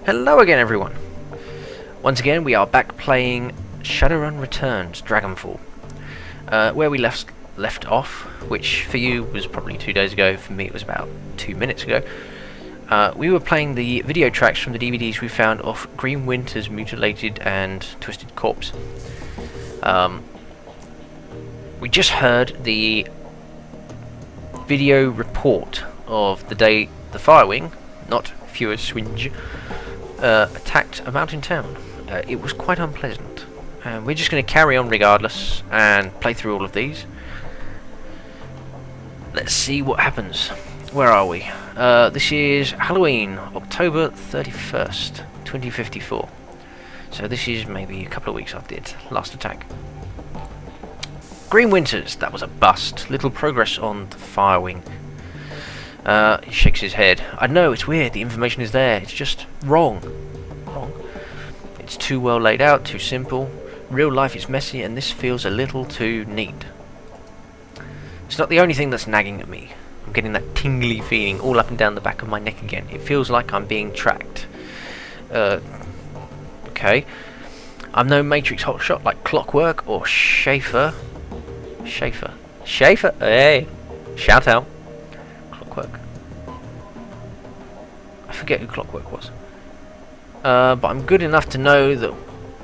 Hello again, everyone. Once again, we are back playing Shadowrun Returns, Dragonfall. Where we left off, which for you was probably 2 days ago, for me it was about 2 minutes ago. We were playing the video tracks from the DVDs we found off Green Winter's mutilated and twisted corpse. We just heard the video report of the day the Firewing, not Fewer Swinge, attacked a mountain town. It was quite unpleasant. We're just going to carry on regardless and play through all of these. Let's see what happens. Where are we? This is Halloween, October 31st, 2054. So this is maybe a couple of weeks after its last attack. Green Winters, that was a bust. Little progress on the Firewing. He shakes his head. I know, it's weird, the information is there, it's just wrong. It's too well laid out, too simple. Real life is messy, and this feels a little too neat. It's not the only thing that's nagging at me. I'm getting that tingly feeling all up and down the back of my neck again. It feels like I'm being tracked. Okay. I'm no Matrix hotshot like Clockwork or Schaefer. Schaefer? Hey! Shout out. Clockwork. I forget who Clockwork was. But I'm good enough to know that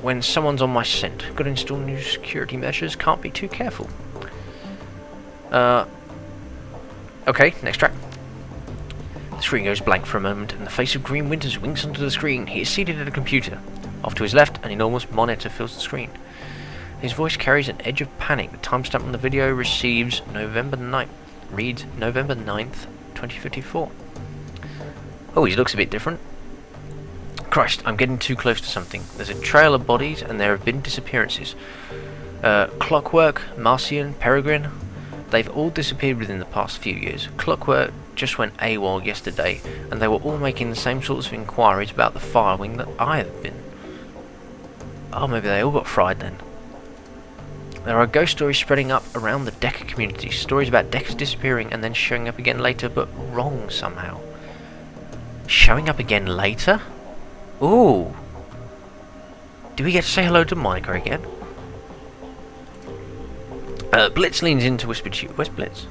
when someone's on my scent, got to install new security measures, can't be too careful. Okay, next track. The screen goes blank for a moment, and the face of Green Winters winks onto the screen. He is seated at a computer. Off to his left, an enormous monitor fills the screen. His voice carries an edge of panic. The timestamp on the video reads November 9th, 2054. Oh, he looks a bit different. Christ, I'm getting too close to something. There's a trail of bodies, and there have been disappearances. Clockwork, Marcian, Peregrine, they've all disappeared within the past few years. Clockwork just went AWOL yesterday, and they were all making the same sorts of inquiries about the Firewing that I have been. Oh, maybe they all got fried then. There are ghost stories spreading up around the Decker community. Stories about Deckers disappearing and then showing up again later, but wrong somehow. Showing up again later? Ooh. Do we get to say hello to Monica again? Blitz leans in to whisper to you. Where's Blitz?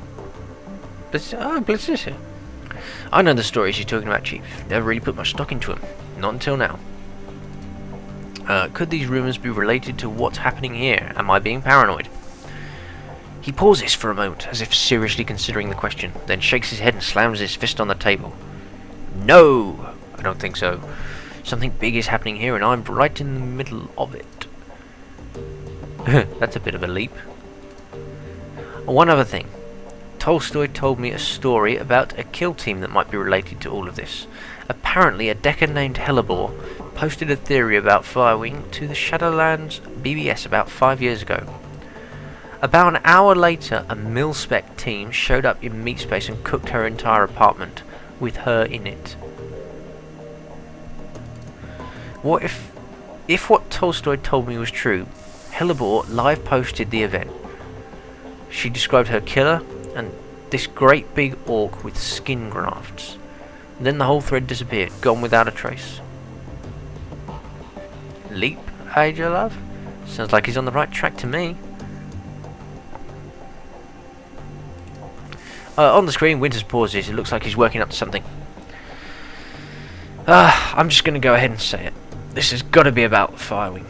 Blitz is here. I know the stories you're talking about, Chief. Never really put much stock into them. Not until now. Could these rumours be related to what's happening here? Am I being paranoid? He pauses for a moment, as if seriously considering the question, then shakes his head and slams his fist on the table. No! I don't think so. Something big is happening here, and I'm right in the middle of it. That's a bit of a leap. One other thing. Tolstoy told me a story about a kill team that might be related to all of this. Apparently, a Decker named Hellebore posted a theory about Firewing to the Shadowlands BBS about 5 years ago. About an hour later, a mil-spec team showed up in Meatspace and cooked her entire apartment, with her in it. What if what Tolstoy told me was true? Hellebore live posted the event. She described her killer and this great big orc with skin grafts. Then the whole thread disappeared, gone without a trace. Leap, Aja love? Sounds like he's on the right track to me. On the screen, Winters pauses. It looks like he's working up to something. I'm just going to go ahead and say it. This has got to be about Firewing.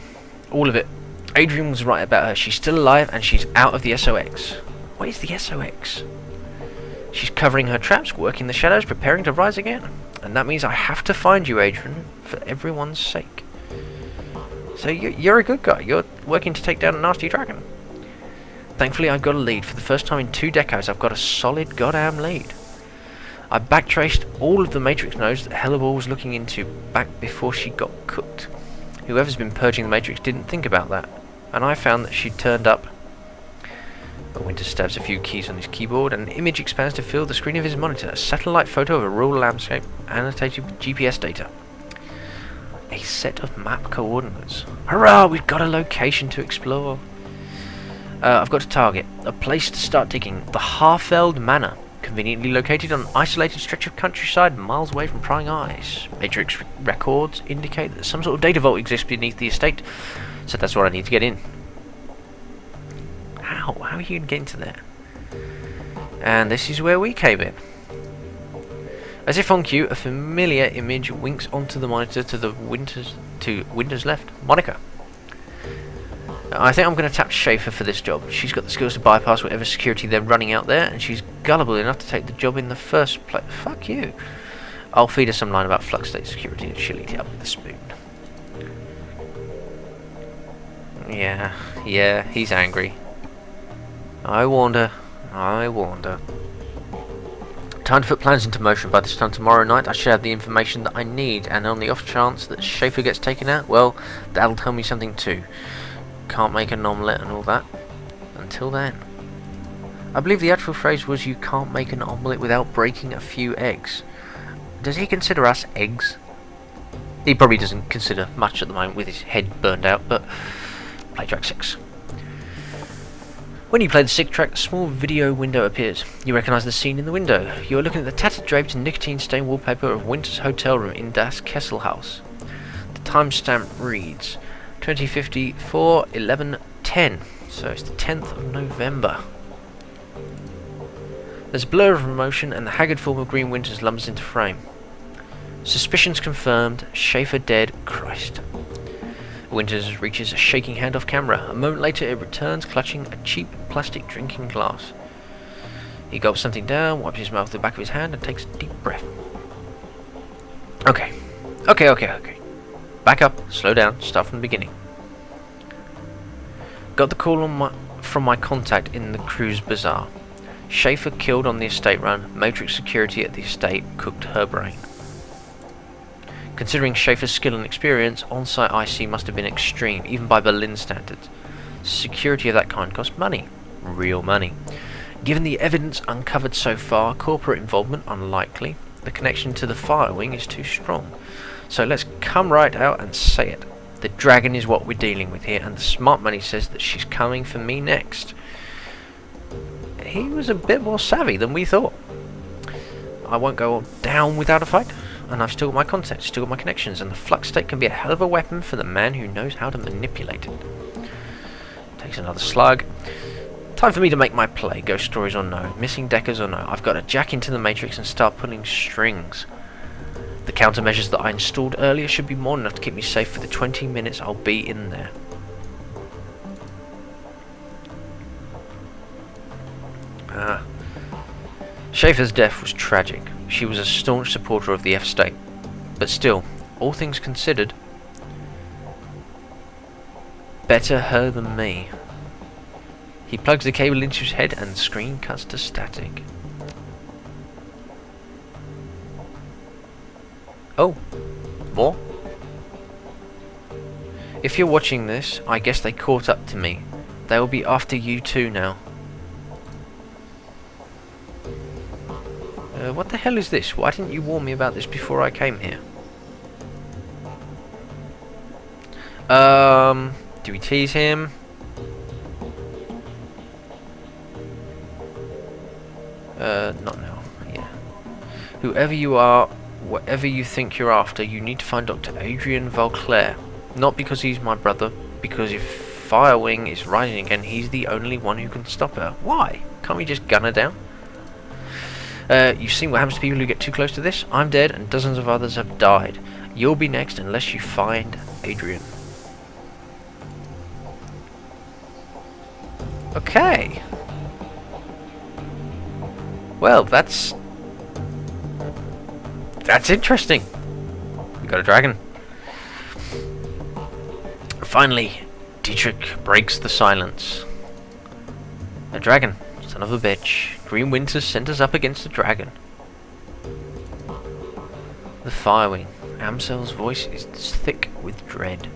All of it. Adrian was right about her. She's still alive and she's out of the SOX. What is the SOX? She's covering her traps, working the shadows, preparing to rise again. And that means I have to find you, Adrian, for everyone's sake. So you're a good guy. You're working to take down a nasty dragon. Thankfully, I've got a lead. For the first time in 2 decades, I've got a solid goddamn lead. I backtraced all of the Matrix nodes that Hellebore was looking into back before she got cooked. Whoever's been purging the Matrix didn't think about that. And I found that she'd turned up. Winter stabs a few keys on his keyboard, and an image expands to fill the screen of his monitor. A satellite photo of a rural landscape, annotated with GPS data. A set of map coordinates. Hurrah! We've got a location to explore. I've got a target. A place to start digging. The Harfeld Manor. conveniently located on an isolated stretch of countryside miles away from prying eyes. Matrix records indicate that some sort of data vault exists beneath the estate, so that's what I need to get in. How? How are you going to get into there? And this is where we came in. As if on cue, a familiar image winks onto the monitor to Winter's left. Monica. I think I'm going to tap Schaefer for this job. She's got the skills to bypass whatever security they're running out there, and she's gullible enough to take the job in the first place. Fuck you. I'll feed her some line about flux state security and she'll eat it up with a spoon. Yeah, he's angry. I warned her. Time to put plans into motion. By this time tomorrow night I should have the information that I need, and on the off chance that Schaefer gets taken out, well, that'll tell me something too. Can't make an omelette and all that. Until then. I believe the actual phrase was, you can't make an omelette without breaking a few eggs. Does he consider us eggs? He probably doesn't consider much at the moment with his head burned out, but play track 6. When you play the 6th track, a small video window appears. You recognise the scene in the window. You are looking at the tattered draped and nicotine-stained wallpaper of Winter's hotel room in Das Kesselhaus. The timestamp reads 2054-11-10, so it's the 10th of November. There's a blur of emotion and the haggard form of Green Winters lumbers into frame. Suspicions confirmed, Schaefer dead, Christ. Winters reaches a shaking hand off camera. A moment later it returns, clutching a cheap plastic drinking glass. He gulps something down, wipes his mouth with the back of his hand and takes a deep breath. Okay. Back up, slow down, start from the beginning. Got the call from my contact in the cruise bazaar. Schaefer killed on the estate run. Matrix security at the estate cooked her brain. Considering Schaefer's skill and experience, on-site IC must have been extreme, even by Berlin standards. Security of that kind costs money. Real money. Given the evidence uncovered so far, corporate involvement unlikely. The connection to the fire wing is too strong. So let's come right out and say it. The dragon is what we're dealing with here, and the smart money says that she's coming for me next. He was a bit more savvy than we thought. I won't go down without a fight. And I've still got my contacts, still got my connections, and the flux state can be a hell of a weapon for the man who knows how to manipulate it. Takes another slug. Time for me to make my play, ghost stories or no, missing deckers or no. I've got to jack into the Matrix and start pulling strings. The countermeasures that I installed earlier should be more than enough to keep me safe for the 20 minutes I'll be in there. Schaefer's death was tragic. She was a staunch supporter of the F-State. But still, all things considered, better her than me. He plugs the cable into his head and the screen cuts to static. Oh, more? If you're watching this, I guess they caught up to me. They will be after you too now. What the hell is this? Why didn't you warn me about this before I came here? Do we tease him? Not now. Yeah. Whoever you are, whatever you think you're after, you need to find Dr. Adrian Valclair. Not because he's my brother, because if Firewing is rising again, he's the only one who can stop her. Why? Can't we just gun her down? You've seen what happens to people who get too close to this? I'm dead and dozens of others have died. You'll be next unless you find Adrian. Okay. Well, that's interesting. We got a dragon. Finally, Dietrich breaks the silence. A dragon. Son of a bitch. Green Winters sent us up against the dragon. The Firewing. Amsel's voice is thick with dread.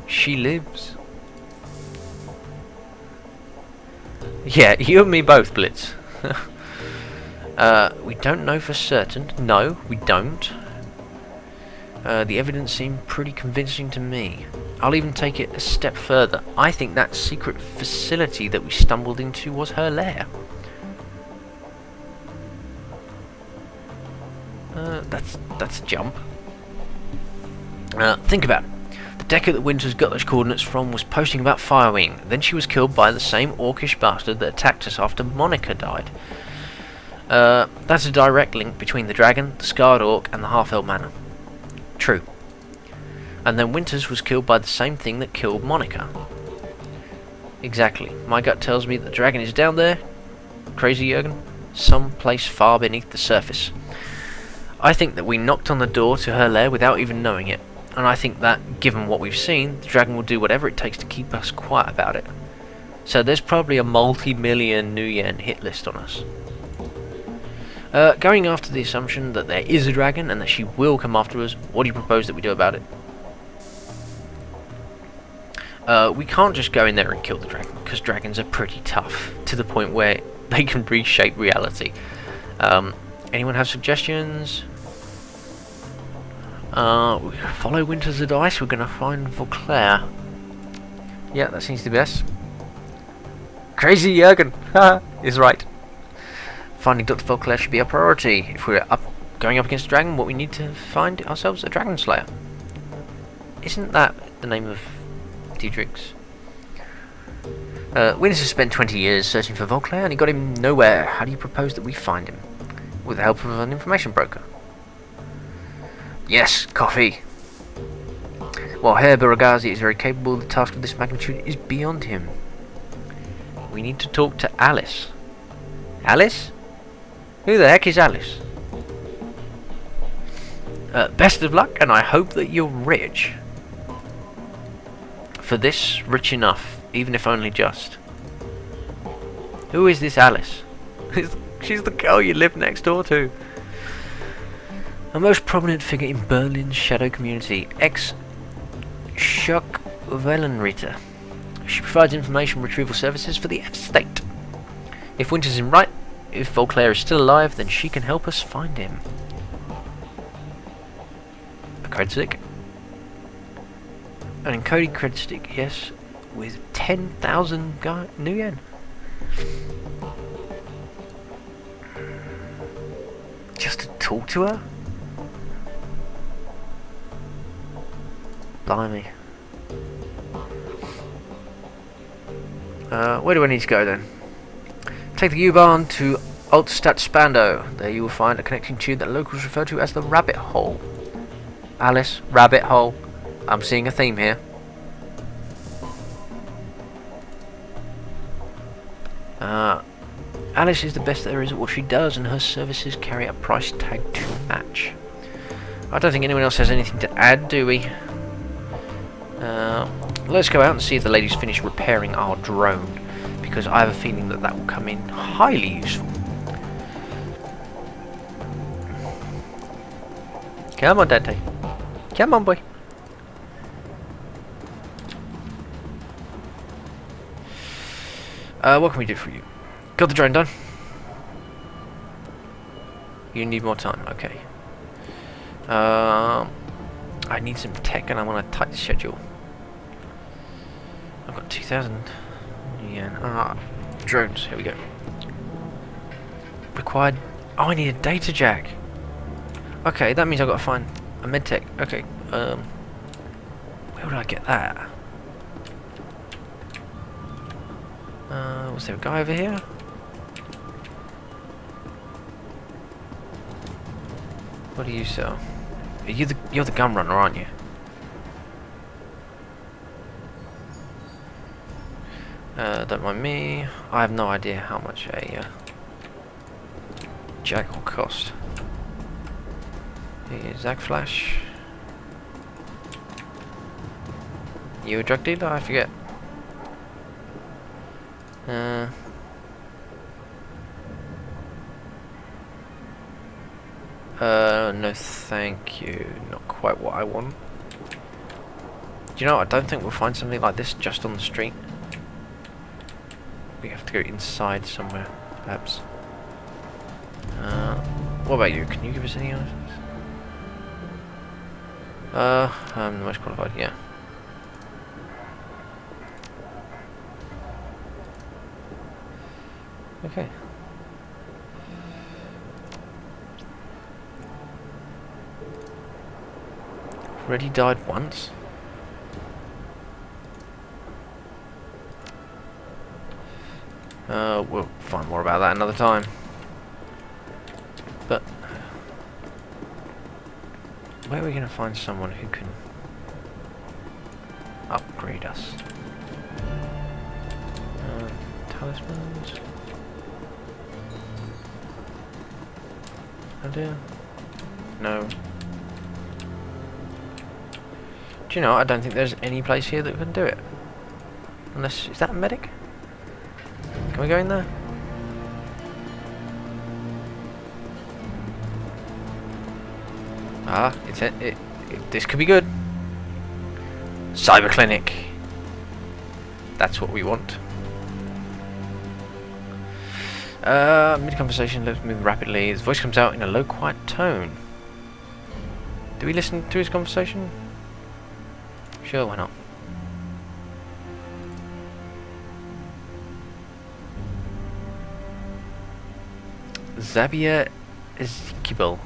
She lives. Yeah, you and me both, Blitz. We don't know for certain. No, we don't. The evidence seemed pretty convincing to me. I'll even take it a step further. I think that secret facility that we stumbled into was her lair. That's a jump. Think about it. The decker that Winters got those coordinates from was posting about Firewing. Then she was killed by the same orcish bastard that attacked us after Monica died. That's a direct link between the dragon, the scarred orc, and the half-elf manor. True. And then Winters was killed by the same thing that killed Monica. Exactly. My gut tells me the dragon is down there, crazy Jurgen, someplace far beneath the surface. I think that we knocked on the door to her lair without even knowing it, and I think that, given what we've seen, the dragon will do whatever it takes to keep us quiet about it. So there's probably a multi-million New Yen hit list on us. Going after the assumption that there is a dragon and that she will come after us, what do you propose that we do about it? We can't just go in there and kill the dragon, because dragons are pretty tough, to the point where they can reshape reality. Anyone have suggestions? Follow Winter's advice, we're going to find Vauclair. Yeah, that seems the best. Crazy Jurgen is right. Finding Dr. Vauclair should be a priority. If we're going up against a dragon, what we need to find ourselves a dragon slayer. Isn't that the name of Diedrich's? Winters has spent 20 years searching for Vauclair and he got him nowhere. How do you propose that we find him? With the help of an information broker. Yes, coffee. While Herr Baragazi is very capable, the task of this magnitude is beyond him. We need to talk to Alice. Alice? Who the heck is Alice? Best of luck, and I hope that you're rich. For this, rich enough, even if only just. Who is this Alice? She's the girl you live next door to. A most prominent figure in Berlin's shadow community, ex-Schock-Wellenritter. She provides information retrieval services for the estate. If Winters is right, if Vauclair is still alive, then she can help us find him. A cred stick. An encoded cred stick, yes, with 10,000 New Yen. Just to talk to her? Blimey. Where do I need to go then? Take the U-Bahn to Altstadt Spandau. There you will find a connecting tube that locals refer to as the Rabbit Hole. Alice, Rabbit Hole. I'm seeing a theme here. Alice is the best there is at what she does, and her services carry a price tag to match. I don't think anyone else has anything to add, do we? Let's go out and see if the lady's finished repairing our drone, because I have a feeling that that will come in highly useful. Come on, Dante. Come on, boy. What can we do for you? Got the drone done. You need more time, okay. I need some tech and I'm on a tight schedule. I've got 2,000 yen. Drones, here we go. Required. Oh, I need a data jack. Okay, that means I've got to find a medtech. Okay, where would I get that? Was there a guy over here? What do you sell? You're the gun runner, aren't you? Don't mind me. I have no idea how much a jack will cost. Here's Zach Flash. You a drug dealer? I forget. No thank you. Not quite what I want. Do you know what? I don't think we'll find something like this just on the street. We have to go inside somewhere, perhaps. What about you? Can you give us any answers? I'm the most qualified, yeah. Okay. Already died once. We'll find more about that another time. But where are we going to find someone who can upgrade us? Talismans. Oh dear. No. Do you know, I don't think there's any place here that can do it. Unless, is that a medic? Can we go in there? Ah, this could be good. Cyber clinic. That's what we want. Mid-conversation, let's move rapidly. His voice comes out in a low, quiet tone. Do we listen to his conversation? Sure, why not? Zabia Ezekiel.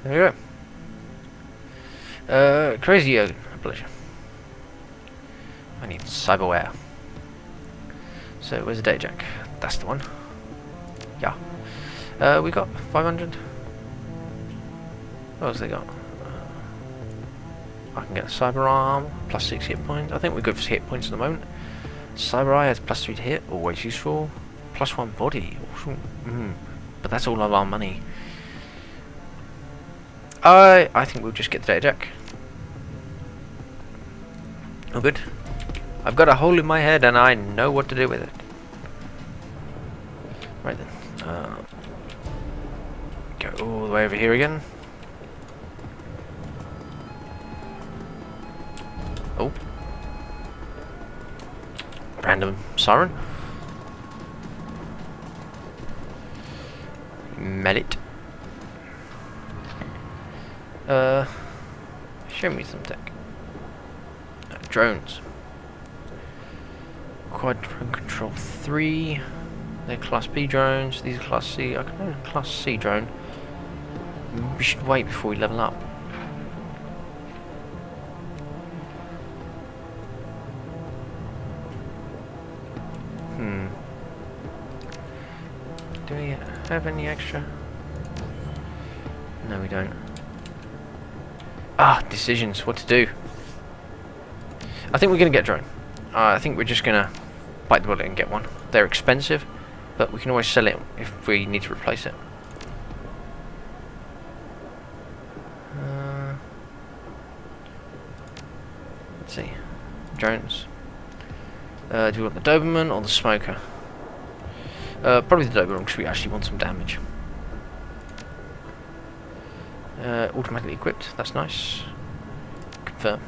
There we go. Crazy a pleasure. I need cyberware. So where's the data jack? That's the one. Yeah. We got 500. What else they got? I can get a cyber arm, plus 6 hit points. I think we're good for hit points at the moment. Cyber eye has plus 3 to hit, always useful. Plus 1 body. But that's all of our money. I think we'll just get the data jack. Oh good. I've got a hole in my head and I know what to do with it. Right then. Go all the way over here again. Oh. Random siren. Melit. Show me some tech. Drones. Quad drone control 3. They're class B drones. These are class C. I can own a class C drone. We should wait before we level up. Do we have any extra? No, we don't. Ah, decisions. What to do? I think we're going to get a drone. I think we're just going to bite the bullet and get one. They're expensive, but we can always sell it if we need to replace it. Let's see. Drones. Do we want the Doberman or the Smoker? Probably the Doberman because we actually want some damage. Automatically equipped, that's nice. Confirm.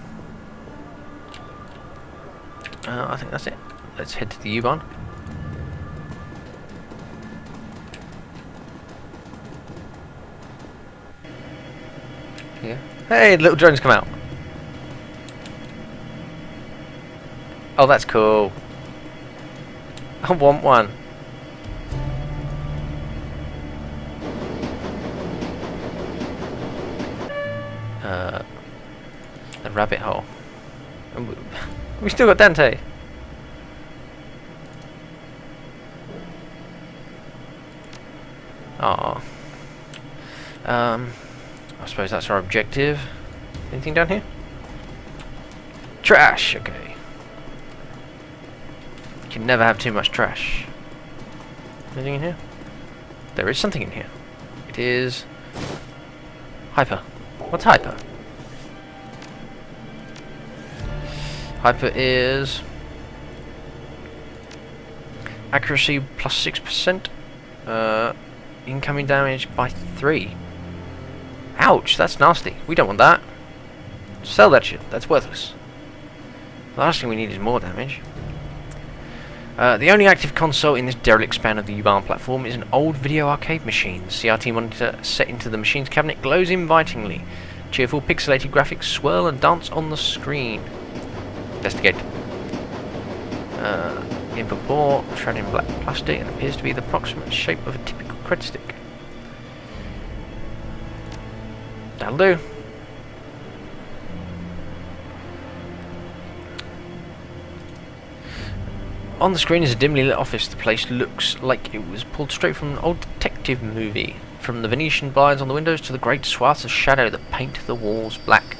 I think that's it. Let's head to the U-Bahn. Yeah. Hey, little drones come out. Oh, that's cool. I want one. A rabbit hole. We still got Dante. Oh. I suppose that's our objective. Anything down here? Trash. Okay. You can never have too much trash. Anything in here? There is something in here. It is hyper. What's hyper? Hyper is accuracy plus 6%, incoming damage by 3. Ouch, that's nasty. We don't want that. Sell that shit, that's worthless. The last thing we need is more damage. The only active console in this derelict span of the U-Bahn platform is an old video arcade machine. The CRT monitor set into the machine's cabinet glows invitingly. Cheerful pixelated graphics swirl and dance on the screen. Investigate. in purport, shrouded in black plastic, and appears to be the approximate shape of a typical cred stick. That'll do. On the screen is a dimly lit office. The place looks like it was pulled straight from an old detective movie. From the Venetian blinds on the windows to the great swaths of shadow that paint the walls black.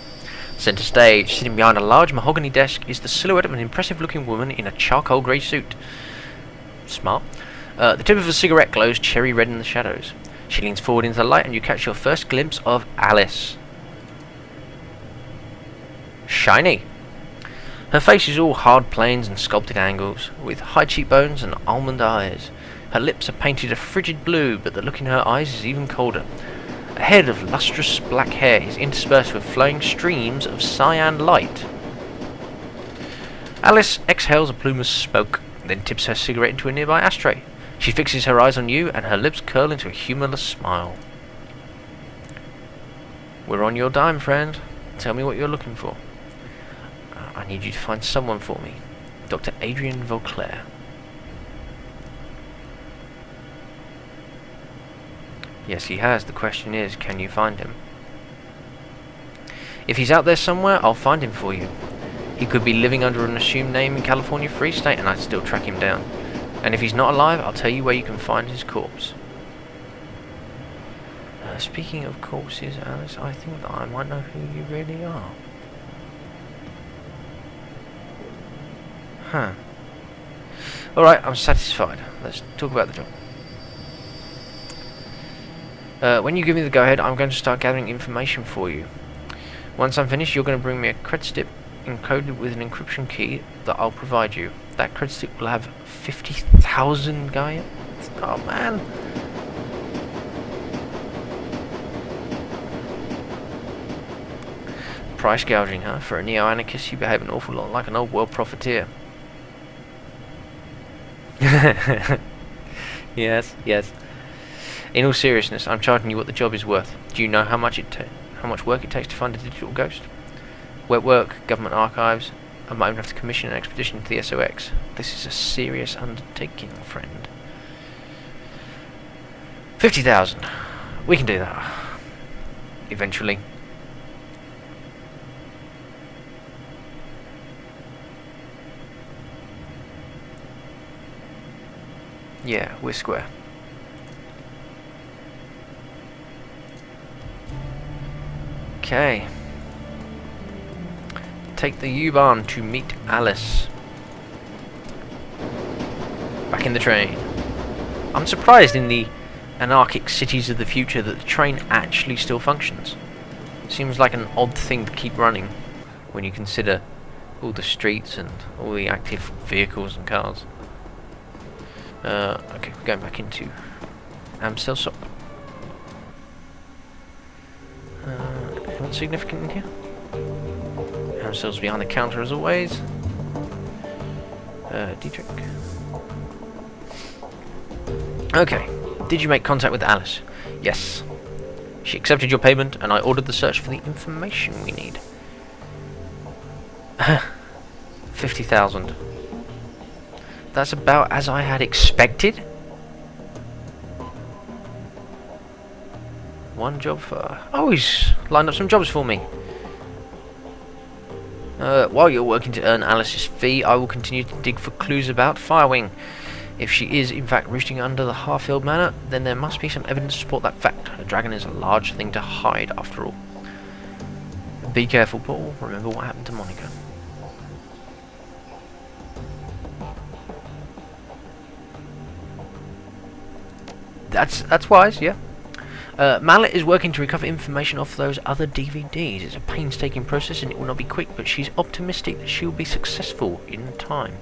Centre stage, sitting behind a large mahogany desk, is the silhouette of an impressive-looking woman in a charcoal grey suit. Smart. The tip of a cigarette glows cherry red in the shadows. She leans forward into the light and you catch your first glimpse of Alice. Shiny. Her face is all hard planes and sculpted angles, with high cheekbones and almond eyes. Her lips are painted a frigid blue, but the look in her eyes is even colder. A head of lustrous black hair is interspersed with flowing streams of cyan light. Alice exhales a plume of smoke, then tips her cigarette into a nearby ashtray. She fixes her eyes on you, and her lips curl into a humourless smile. We're on your dime, friend. Tell me what you're looking for. I need you to find someone for me. Dr. Adrian Vauclair. Yes, he has. The question is, can you find him? If he's out there somewhere, I'll find him for you. He could be living under an assumed name in California Free State, and I'd still track him down. And if he's not alive, I'll tell you where you can find his corpse. Speaking of corpses, Alice, I think that I might know who you really are. Huh. Alright, I'm satisfied. Let's talk about the job. When you give me the go-ahead, I'm going to start gathering information for you. Once I'm finished, you're going to bring me a cred stick encoded with an encryption key that I'll provide you. That cred stick will have 50,000 Gaia. Oh man. Price gouging, huh? For a neo-anarchist, you behave an awful lot like an old world profiteer. Yes, yes. In all seriousness, I'm charging you what the job is worth. Do you know how much work it takes to find a digital ghost? Wet work, government archives. I might even have to commission an expedition to the SOX. This is a serious undertaking, friend. 50,000. We can do that. Eventually. Yeah, we're square. Okay. Take the U-Bahn to meet Alice. Back in the train. I'm surprised in the anarchic cities of the future that the train actually still functions. Seems like an odd thing to keep running when you consider all the streets and all the active vehicles and cars. Okay, we're going back into Amstel shop. Anything significant in here? Amstel's behind the counter as always. Dietrich. Okay, did you make contact with Alice? Yes. She accepted your payment and I ordered the search for the information we need. 50,000. That's about as I had expected. One job for... Oh, he's lined up some jobs for me. While you're working to earn Alice's fee, I will continue to dig for clues about Firewing. If she is in fact roosting under the Harfield Manor, then there must be some evidence to support that fact. A dragon is a large thing to hide, after all. Be careful, Paul. Remember what happened to Monica. That's wise, yeah. Mallet is working to recover information off those other DVDs. It's a painstaking process and it will not be quick, but she's optimistic that she will be successful in time.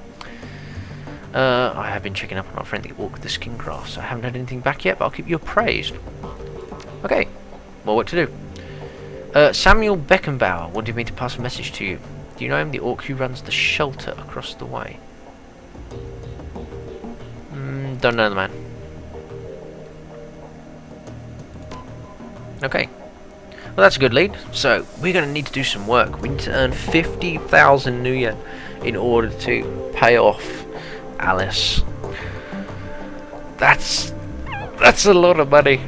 I have been checking up on our friend the orc with the skin grafts. I haven't had anything back yet, but I'll keep you appraised. Okay, more work to do. Samuel Beckenbauer wanted me to pass a message to you. Do you know him? The orc who runs the shelter across the way. Don't know the man. Okay. Well, that's a good lead. So, we're going to need to do some work. We need to earn 50,000 new yen in order to pay off Alice. That's a lot of money.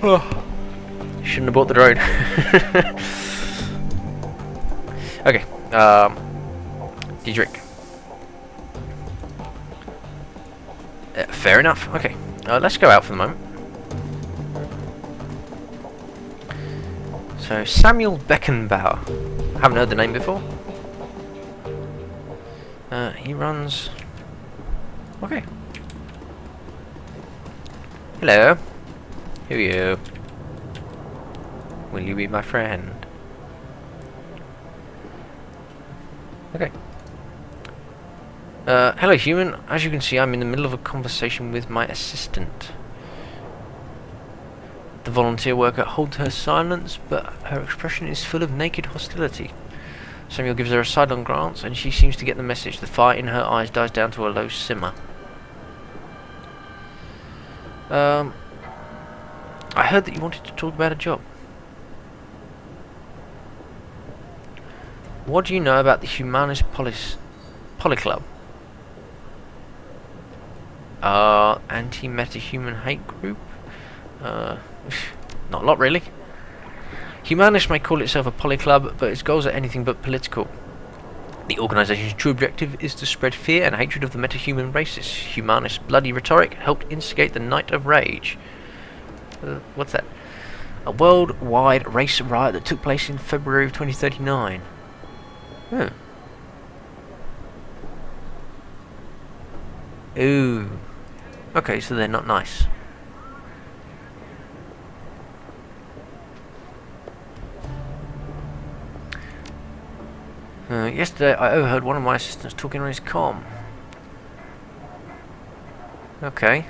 Oh. Shouldn't have bought the drone. Okay. Diedrich. Fair enough. Okay. Let's go out for the moment. So, Samuel Beckenbauer. Haven't heard the name before. He runs... Okay. Hello. Who are you? Will you be my friend? Okay. Hello, human. As you can see, I'm in the middle of a conversation with my assistant. The volunteer worker holds her silence, but her expression is full of naked hostility. Samuel gives her a sidelong glance, and she seems to get the message. The fire in her eyes dies down to a low simmer. I heard that you wanted to talk about a job. What do you know about the Humanist Polyclub? Anti-meta-human hate group? Not a lot, really. Humanists may call itself a polyclub, but its goals are anything but political. The organisation's true objective is to spread fear and hatred of the meta-human races. Humanist bloody rhetoric helped instigate the Night of Rage. What's that? A worldwide race riot that took place in February of 2039. Ooh. Okay, so they're not nice. Yesterday I overheard one of my assistants talking on his comm. Okay.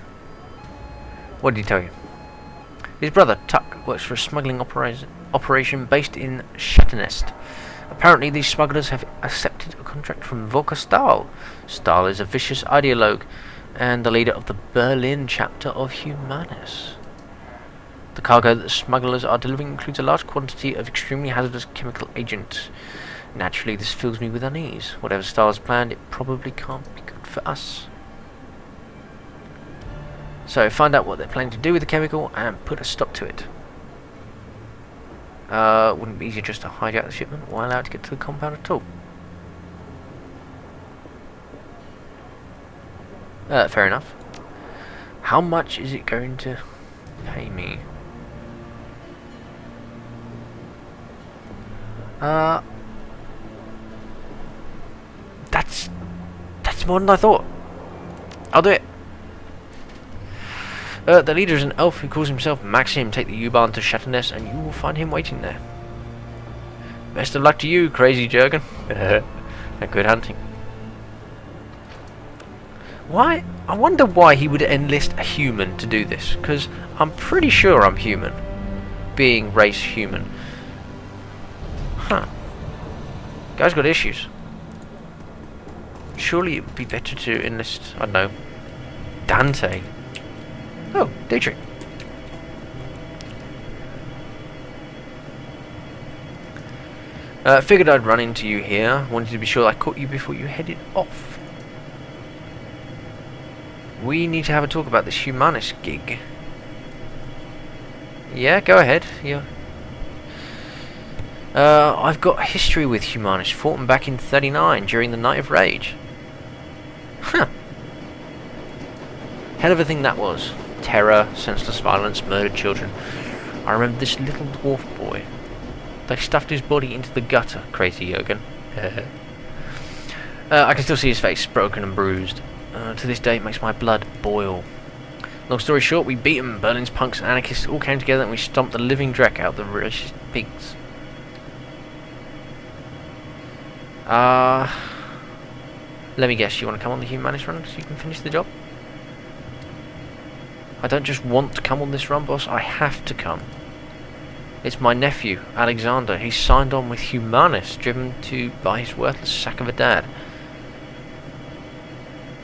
What did he tell you? His brother, Tuck, works for a smuggling operation based in Shadowrun. Apparently these smugglers have accepted a contract from Volker Stahl. Stahl is a vicious ideologue and the leader of the Berlin chapter of Humanis. The cargo that the smugglers are delivering includes a large quantity of extremely hazardous chemical agent. Naturally, this fills me with unease. Whatever Stahl has planned, it probably can't be good for us. So, find out what they're planning to do with the chemical and put a stop to it. Wouldn't it be easier just to hijack the shipment while allowed to get to the compound at all? Fair enough. How much is it going to pay me? That's more than I thought. I'll do it. The leader is an elf who calls himself Maxim. Take the U-Bahn to Shadowrun and you will find him waiting there. Best of luck to you, crazy Jurgen. And good hunting. Why? I wonder why he would enlist a human to do this, because I'm pretty sure I'm human. Being race human. Huh. Guy's got issues. Surely it would be better to enlist, I don't know, Dante. Oh, Diedrich. Figured I'd run into you here. Wanted to be sure I caught you before you headed off. We need to have a talk about this Humanist gig. Yeah, go ahead. Yeah. I've got a history with Humanists. Fought them back in '39 during the Night of Rage. Huh. Hell of a thing that was. Terror, senseless violence, murdered children. I remember this little dwarf boy. They stuffed his body into the gutter. Crazy Jurgen. I can still see his face, broken and bruised. To this day it makes my blood boil. Long story short, we beat them. Berlin's punks and anarchists all came together and we stomped the living dreck out of the racist pigs. Let me guess, you want to come on the Humanist run so you can finish the job? I don't just want to come on this run, boss, I have to come. It's my nephew, Alexander. He's signed on with Humanist, driven to by his worthless sack of a dad.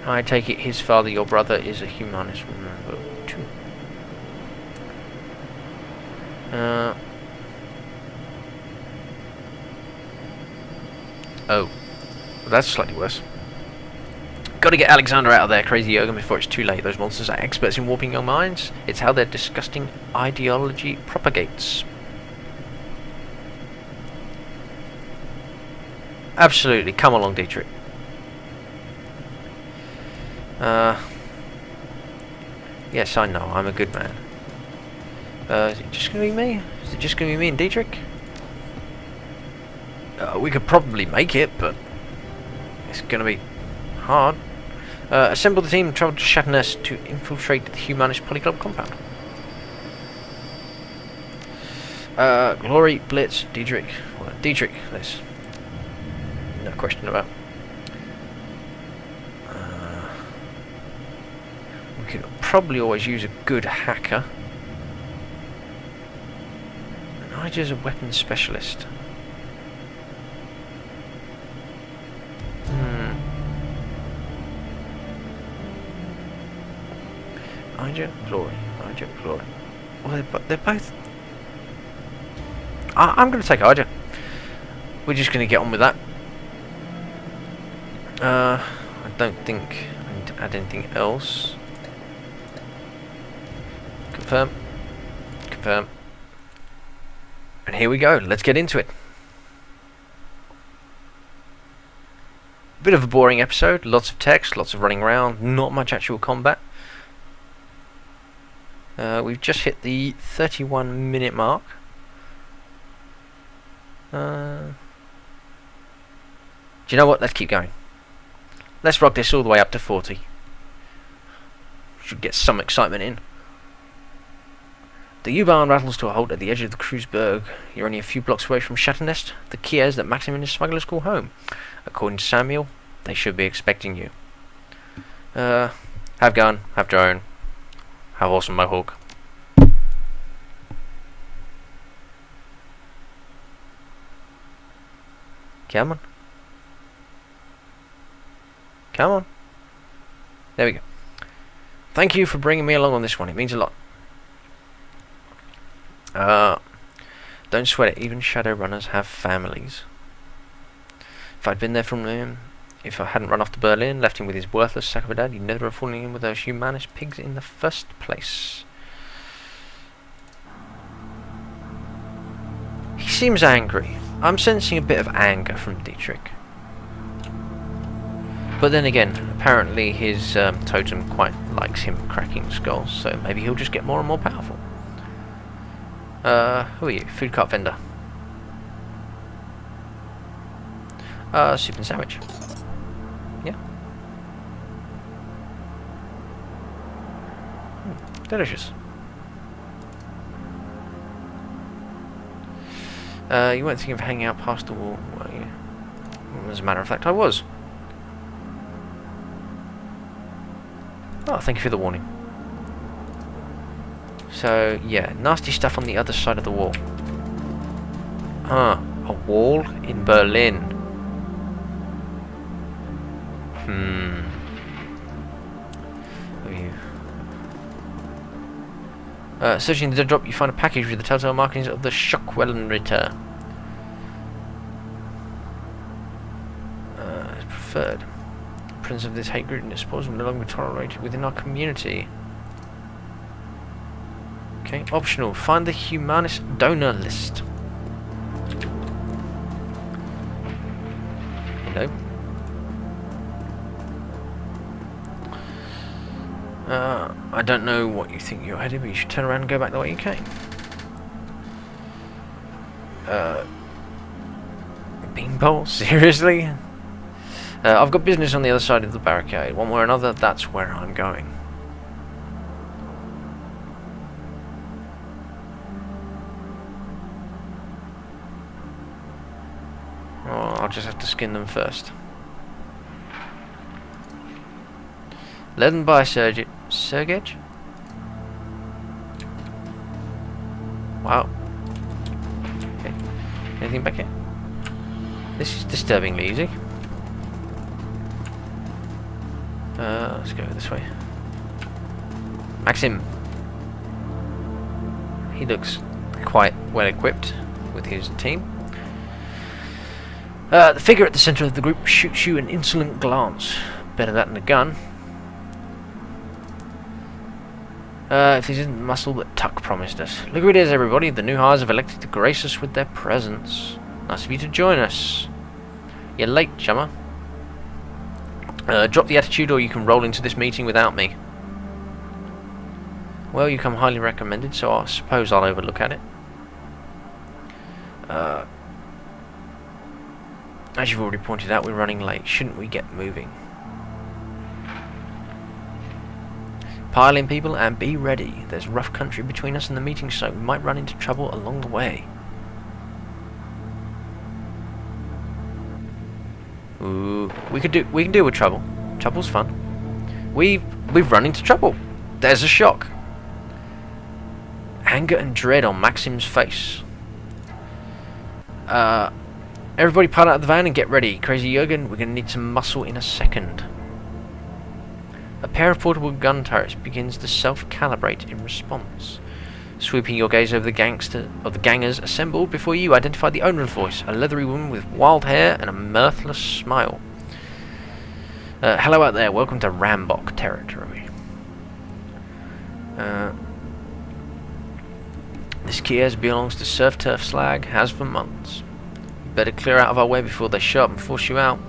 I take it his father, your brother, is a Humanist member too. Oh. Well, that's slightly worse. Gotta get Alexander out of there, crazy Yogan, before it's too late. Those monsters are experts in warping young minds. It's how their disgusting ideology propagates. Absolutely. Come along, Dietrich. Yes, I know. I'm a good man. Is it just going to be me? Is it just going to be me and Dietrich? We could probably make it, but it's going to be hard. Assemble the team and travel to Shadowrun to infiltrate the Humanist Polyclub compound. Glory, Blitz, Dietrich. Well, Dietrich, there's no question about. We could probably always use a good hacker. Nigel's a weapons specialist. Nigel, Glory, Nigel, Glory. Well, they're both. I'm going to take Ija. We're just going to get on with that. I don't think I need to add anything else. Confirm. Confirm. And here we go. Let's get into it. Bit of a boring episode. Lots of text, lots of running around, not much actual combat. We've just hit the 31-minute mark. Do you know what? Let's keep going. Let's rock this all the way up to 40. Should get some excitement in. The U-Bahn rattles to a halt at the edge of the Kreuzberg. You're only a few blocks away from Shadowrun, the Kiers that Maxim and his smugglers call home. According to Samuel, they should be expecting you. Have gun, have drone, have awesome mohawk. Come on. Come on. There we go. Thank you for bringing me along on this one. It means a lot. Don't sweat it. Even Shadowrunners have families. If I'd been there from him, if I hadn't run off to Berlin, left him with his worthless sack of a dad, he'd never have fallen in with those humanist pigs in the first place. He seems angry. I'm sensing a bit of anger from Dietrich. But then again, apparently his totem quite likes him cracking skulls, so maybe he'll just get more and more powerful. Who are you? Food cart vendor. Soup and sandwich. Yeah. Delicious. You weren't thinking of hanging out past the wall, were you? Well, as a matter of fact, I was. Oh, thank you for the warning. So, yeah, nasty stuff on the other side of the wall. A wall in Berlin. Searching the dead drop, you find a package with the telltale markings of the Schockwellenritter. Preferred. Presence of this hate group and its spores will no longer be tolerated within our community. Okay, optional. Find the Humanist donor list. Hello. I don't know what you think you're headed, but you should turn around and go back the way you came. Beanpole? Seriously? I've got business on the other side of the barricade. One way or another, that's where I'm going. Oh, I'll just have to skin them first. Let them buy Sergej? Wow. Okay. Anything back here? This is disturbingly easy. Let's go this way. Maxim. He looks quite well equipped with his team. The figure at the center of the group shoots you an insolent glance. Better that than a gun. If this isn't the muscle that Tuck promised us. Look who it is, everybody. The new hires have elected to grace us with their presence. Nice of you to join us. You're late, chummer. Drop the attitude or you can roll into this meeting without me. Well, you come highly recommended, so I suppose I'll overlook at it. As you've already pointed out, we're running late. Shouldn't we get moving? Pile in, people, and be ready. There's rough country between us and the meeting, so we might run into trouble along the way. Ooh, we can deal with trouble. Trouble's fun. We've run into trouble. There's a shock. Anger and dread on Maxim's face. Everybody pile out of the van and get ready. Crazy Jurgen, we're going to need some muscle in a second. A pair of portable gun turrets begins to self-calibrate in response. Sweeping your gaze over the gangers assembled before you, identify the owner's voice, a leathery woman with wild hair and a mirthless smile. Hello out there, welcome to Rambok territory. This Kies belongs to Surf Turf Slag, has for months. You better clear out of our way before they show up and force you out.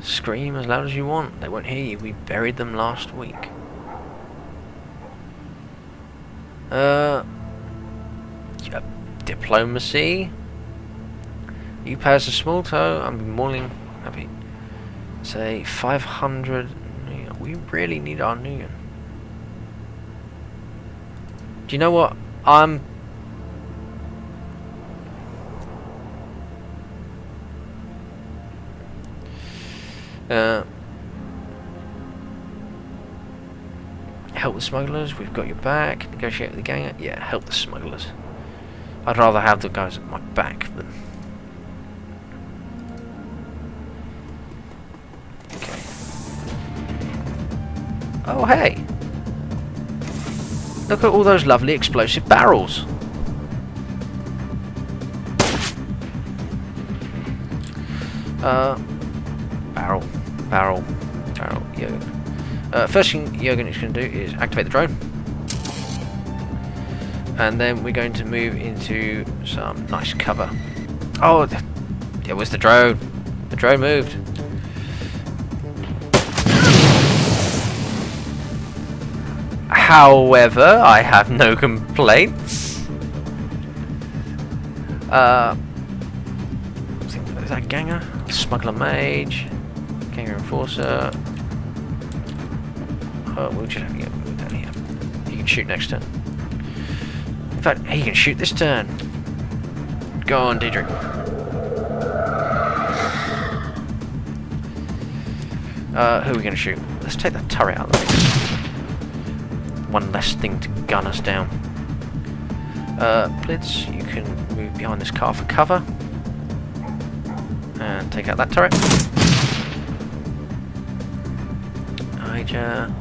Scream as loud as you want, they won't hear you, we buried them last week. Diplomacy. You pay us a small tow, I'm more than happy. Say 500. We really need our Nugan. Do you know what? Help the smugglers, we've got your back. Negotiate with the gang. Yeah, help the smugglers. I'd rather have the guys at my back than... Okay. Oh, hey! Look at all those lovely explosive barrels! Barrel, Jurgen. First thing Jurgen is going to do is activate the drone. And then we're going to move into some nice cover. Oh, it was the drone. The drone moved. However, I have no complaints. Is that Ganger? Smuggler Mage. Ganger Enforcer. We'll just have to get moved down here. He can shoot next turn. In fact, he can shoot this turn. Go on, Diedrich. Who are we going to shoot? Let's take that turret out of the mix. One less thing to gun us down. Blitz, you can move behind this car for cover. And take out that turret. Ija.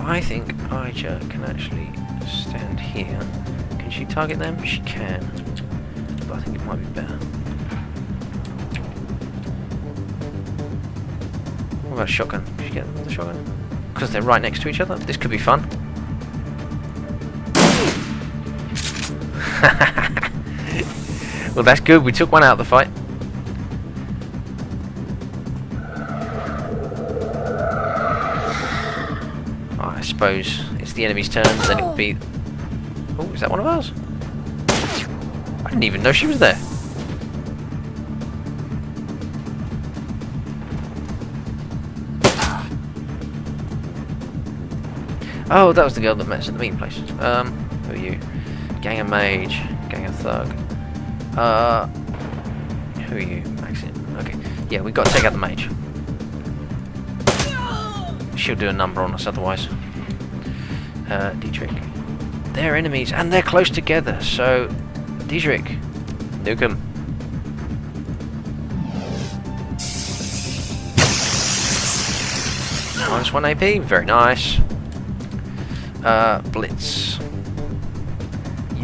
I think Ija can actually stand here. Can she target them? She can. But I think it might be better. What about a shotgun? Should you get the shotgun? Because they're right next to each other. This could be fun. Well, that's good. We took one out of the fight. Oh, I suppose it's the enemy's turn, then it would be... Oh, is that one of ours? I didn't even know she was there. Oh, that was the girl that met us at the meeting place. Who are you? Ganger Mage, Ganger Thug. Who are you? Maxim. Okay. Yeah, we've got to take out the mage. She'll do a number on us otherwise. Diedrich. They're enemies and they're close together, so Diedrich, nuke 'em. -1 AP, very nice. Blitz.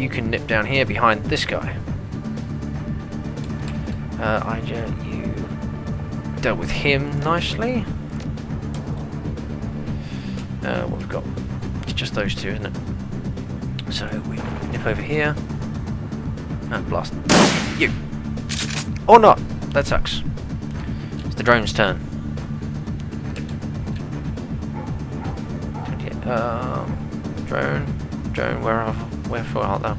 you can nip down here behind this guy. Ija, you dealt with him nicely. What we've got, it's just those two, isn't it? So we nip over here and blast you. Or not. That sucks. It's the drone's turn. Drone, wherefore art thou?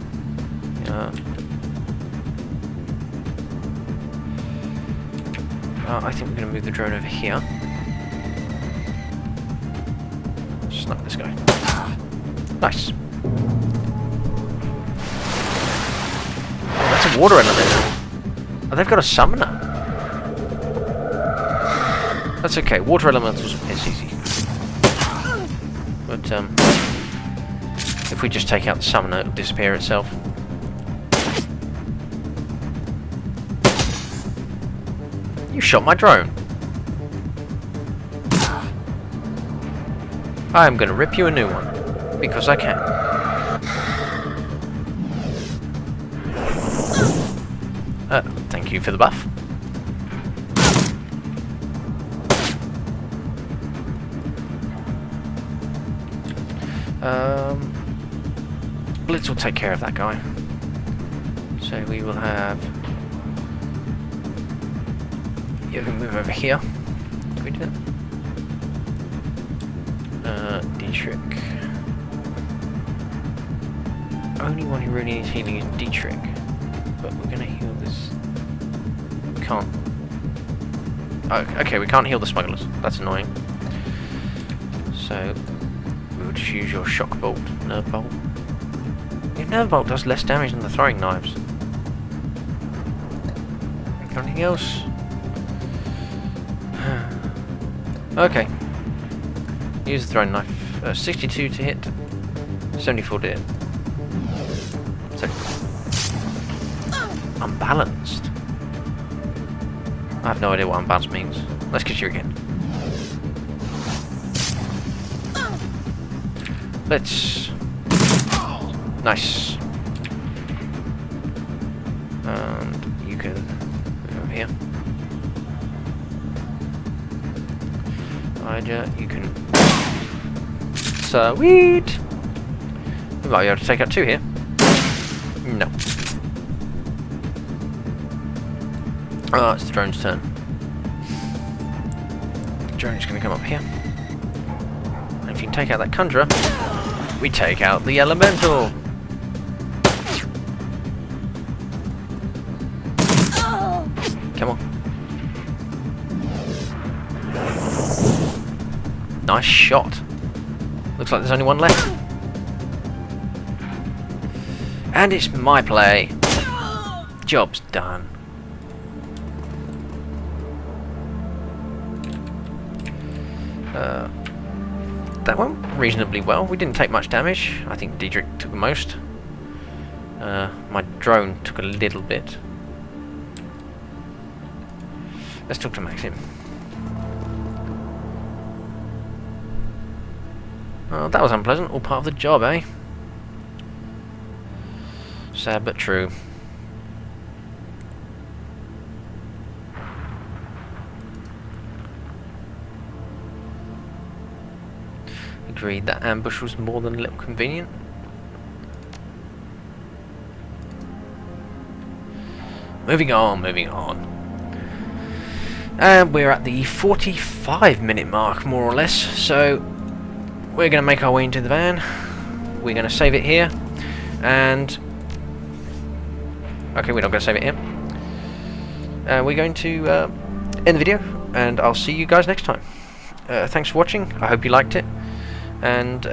I think we're going to move the drone over here. Snipe this guy. Nice. Oh, that's a water element. Oh, they've got a summoner. That's okay. Water elementals, it's easy. But if we just take out the summoner, it'll disappear itself. You shot my drone. I'm gonna rip you a new one because I can. Thank you for the buff. Blitz will take care of that guy. So we will have... You can move over here. Can we do that? Dietrich. Only one who really needs healing is Dietrich. But we're gonna heal this... Can't. Oh, okay, we can't heal the smugglers. That's annoying. So... we'll just use your shock bolt, nerve bolt. Your nerve bolt does less damage than the throwing knives. Anything else? Okay. Use the throwing knife. 62 to hit. 74 to hit. So unbalanced. I have no idea what unbalanced means. Let's get you again. Let's... Nice. And you can move over here. Ija, you can... Sweet! We might be able to take out two here. No. Oh, it's the drone's turn. The drone's going to come up here. And if you can take out that conjurer, we take out the elemental. Come on. Nice shot. Looks like there's only one left. And it's my play. Job's done. That went reasonably well. We didn't take much damage. I think Dietrich took the most. My drone took a little bit. Let's talk to Maxim. Oh, that was unpleasant. All part of the job, eh? Sad but true. Agreed that ambush was more than a little convenient. Moving on. And we're at the 45-minute mark, more or less, so we're going to make our way into the van. We're going to save it here, and... Okay, we're not going to save it here. We're going to end the video, and I'll see you guys next time. Thanks for watching, I hope you liked it, and